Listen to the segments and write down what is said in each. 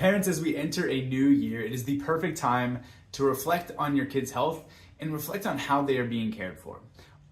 Parents, as we enter a new year, it is the perfect time to reflect on your kids' health and reflect on how they are being cared for.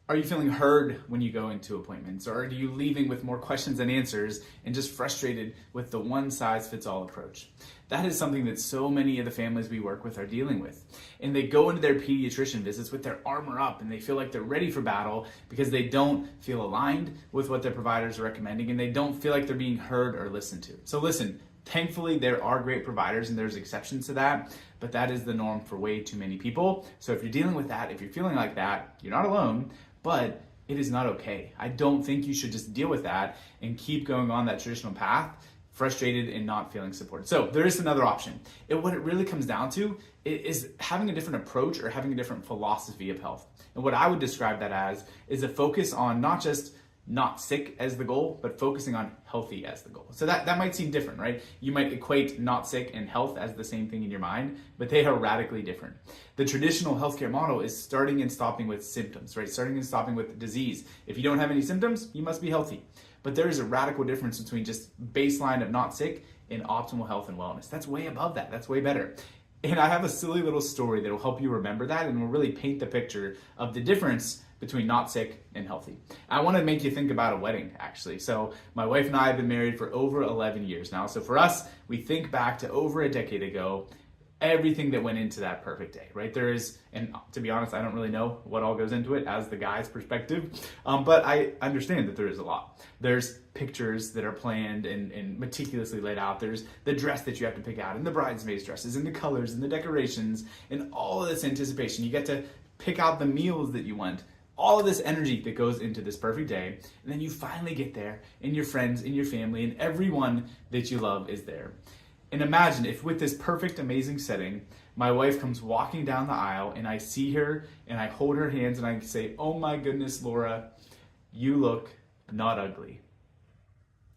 Are you feeling heard when you go into appointments, or are you leaving with more questions than answers and just frustrated with the one-size-fits-all approach? That is something that so many of the families we work with are dealing with. And they go into their pediatrician visits with their armor up and they feel like they're ready for battle because they don't feel aligned with what their providers are recommending and they don't feel like they're being heard or listened to. So listen, thankfully, there are great providers and there's exceptions to that, but that is the norm for way too many people. So if you're dealing with that, if you're feeling like that, you're not alone, but it is not okay. I don't think you should just deal with that and keep going on that traditional path, frustrated and not feeling supported. So there is another option. What it really comes down to is having a different approach or having a different philosophy of health. And what I would describe that as is a focus on not just not sick as the goal, but focusing on healthy as the goal. So that might seem different, right? You might equate not sick and health as the same thing in your mind, but they are radically different. The traditional healthcare model is starting and stopping with symptoms, right? Starting and stopping with disease. If you don't have any symptoms, you must be healthy. But there is a radical difference between just baseline of not sick and optimal health and wellness. That's way above that. That's way better. And I have a silly little story that will help you remember that and will really paint the picture of the difference between not sick and healthy. I want to make you think about a wedding, actually. So my wife and I have been married for over 11 years now. So for us, we think back to over a decade ago, everything that went into that perfect day, right? There is, and to be honest, I don't really know what all goes into it as the guy's perspective, but I understand that there is a lot. There's pictures that are planned and meticulously laid out. There's the dress that you have to pick out and the bridesmaids dresses and the colors and the decorations and all of this anticipation. You get to pick out the meals that you want. All of this energy that goes into this perfect day, and then you finally get there, and your friends and your family and everyone that you love is there. And imagine if with this perfect, amazing setting, my wife comes walking down the aisle, and I see her, and I hold her hands, and I say, "Oh my goodness, Laura, you look not ugly."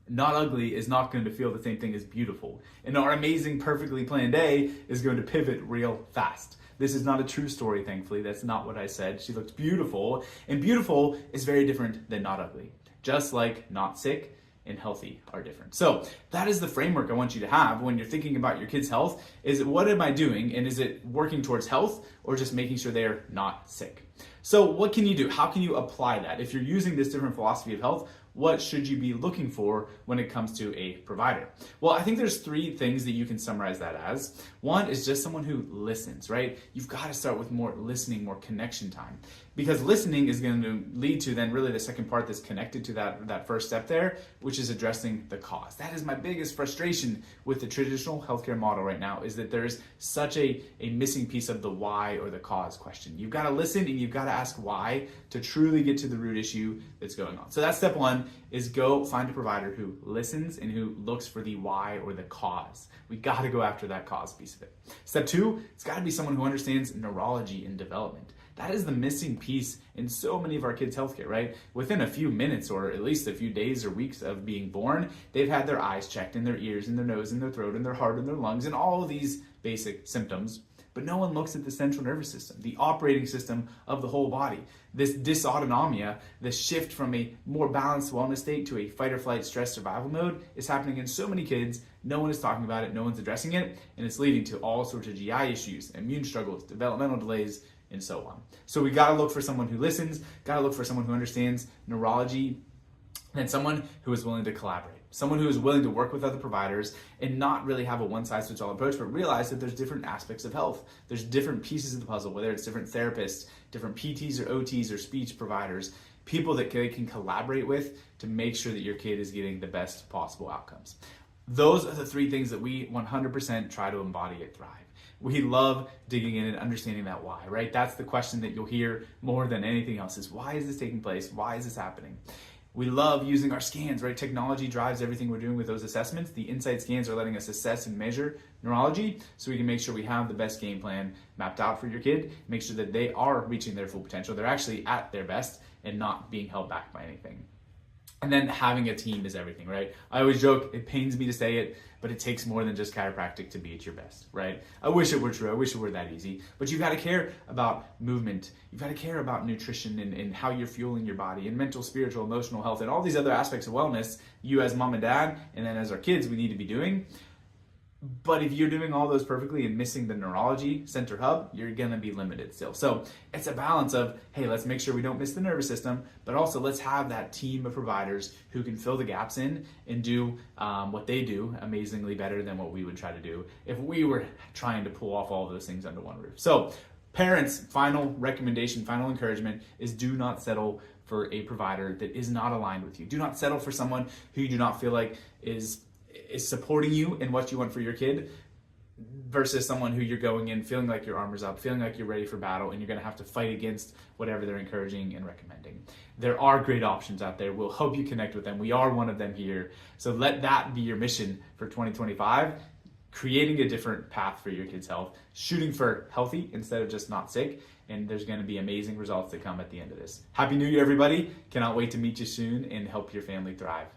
Not ugly is not going to feel the same thing as beautiful. And our amazing, perfectly planned day is going to pivot real fast. This is not a true story, thankfully. That's not what I said. She looked beautiful, and beautiful is very different than not ugly. Just like not sick and healthy are different. So that is the framework I want you to have when you're thinking about your kids' health. Is what am I doing, and is it working towards health or just making sure they're not sick? So what can you do? How can you apply that? If you're using this different philosophy of health, what should you be looking for when it comes to a provider? Well, I think there's three things that you can summarize that as. One is just someone who listens, right? You've got to start with more listening, more connection time. Because listening is going to lead to then really the second part that's connected to that first step there, which is addressing the cause. That is my biggest frustration with the traditional healthcare model right now, is that there's such a missing piece of the why or the cause question. You've got to listen and you've got to ask why to truly get to the root issue that's going on. So that's step one, is go find a provider who listens and who looks for the why or the cause. We got to go after that cause piece of it. Step two, it's got to be someone who understands neurology and development. That is the missing piece in so many of our kids' healthcare, right? Within a few minutes or at least a few days or weeks of being born, they've had their eyes checked and their ears and their nose and their throat and their heart and their lungs and all of these basic symptoms. But no one looks at the central nervous system, the operating system of the whole body. This dysautonomia, the shift from a more balanced wellness state to a fight or flight stress survival mode is happening in so many kids. No one is talking about it, no one's addressing it, and it's leading to all sorts of GI issues, immune struggles, developmental delays, and so on. So we gotta look for someone who listens, gotta look for someone who understands neurology, and someone who is willing to collaborate. Someone who is willing to work with other providers and not really have a one-size-fits-all approach, but realize that there's different aspects of health. There's different pieces of the puzzle, whether it's different therapists, different PTs or OTs or speech providers, people that they can collaborate with to make sure that your kid is getting the best possible outcomes. Those are the three things that we 100% try to embody at Thrive. We love digging in and understanding that why, right? That's the question that you'll hear more than anything else is, why is this taking place? Why is this happening? We love using our scans, right? Technology drives everything we're doing with those assessments. The Insight scans are letting us assess and measure neurology so we can make sure we have the best game plan mapped out for your kid, make sure that they are reaching their full potential. They're actually at their best and not being held back by anything. And then having a team is everything, right? I always joke, it pains me to say it, but it takes more than just chiropractic to be at your best, right? I wish it were true. I wish it were that easy. But you've got to care about movement. You've got to care about nutrition and how you're fueling your body and mental, spiritual, emotional health and all these other aspects of wellness you as mom and dad and then as our kids we need to be doing. But if you're doing all those perfectly and missing the neurology center hub, you're gonna be limited still. So it's a balance of, hey, let's make sure we don't miss the nervous system, but also let's have that team of providers who can fill the gaps in and do what they do amazingly better than what we would try to do if we were trying to pull off all of those things under one roof. So parents, final recommendation, final encouragement is do not settle for a provider that is not aligned with you. Do not settle for someone who you do not feel like is supporting you in what you want for your kid versus someone who you're going in feeling like your armor's up, feeling like you're ready for battle, and you're going to have to fight against whatever they're encouraging and recommending. There are great options out there. We'll help you connect with them. We are one of them here. So let that be your mission for 2025, creating a different path for your kids' health, shooting for healthy instead of just not sick, and there's going to be amazing results that come at the end of this. Happy New Year, everybody. Cannot wait to meet you soon and help your family thrive.